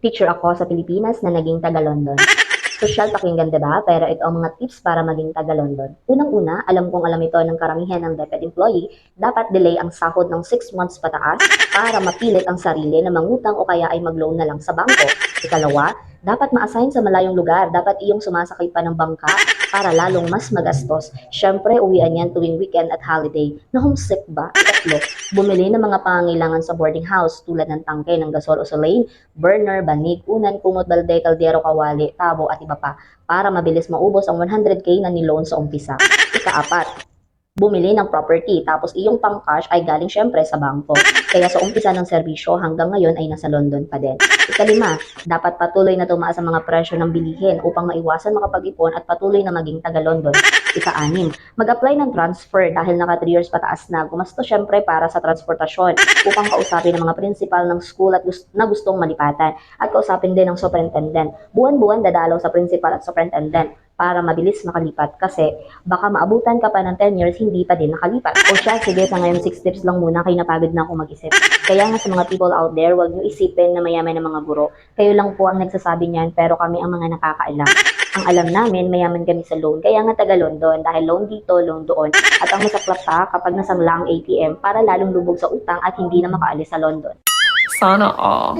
Teacher ako sa Pilipinas na naging taga-London. Sosyal pakinggan, diba? Pero ito ang mga tips para maging taga-London. Unang-una, alam ito ng karamihan ng DepEd employee, dapat delay ang sahod ng 6 months pataas para mapilit ang sarili na mangutang o kaya ay mag-loan na lang sa bangko. Ikalawa, dapat ma-assign sa malayong lugar. Dapat iyong sumasakay pa ng bangka para lalong mas magastos. Siyempre, uwian yan tuwing weekend at holiday. Na homesick ba? Ikatlo, bumili ng mga pangangailangan sa boarding house tulad ng tangke ng gasol o saline, burner, banig, unan, kumot, balde, kaldero, kawali, tabo at iba pa para mabilis maubos ang 100k na niloan sa umpisa. Ikaapat, bumili ng property tapos iyong pang-cash ay galing syempre sa bangko. Kaya sa umpisa ng serbisyo hanggang ngayon ay nasa London pa din. Ikalima, dapat patuloy na tumaas ang mga presyo ng bilihin upang maiwasan makapag-ipon at patuloy na maging taga-London. Ika-anim, mag-apply ng transfer dahil naka 3 years pataas na. Gumasto syempre para sa transportasyon upang kausapin ang mga principal ng school at na gustong malipatan at kausapin din ng superintendent. Buwan-buwan dadalaw sa principal at superintendent para mabilis makalipat kasi baka maabutan ka pa ng 10 years hindi pa din nakalipat. O siya, sige sa ngayon 6 tips lang muna, kayo napagod na ako mag-isip. Kaya nga sa mga people out there, huwag nyo isipin na mayaman ng mga guro. Kayo lang po ang nagsasabi niyan pero kami ang mga nakakaalam. Ang alam namin, mayaman kami sa loan, kaya nga taga-London dahil loan dito, loan doon. At ang masaklap pa kapag nasangla ang ATM para lalong lubog sa utang at hindi na makaalis sa London. Sana all.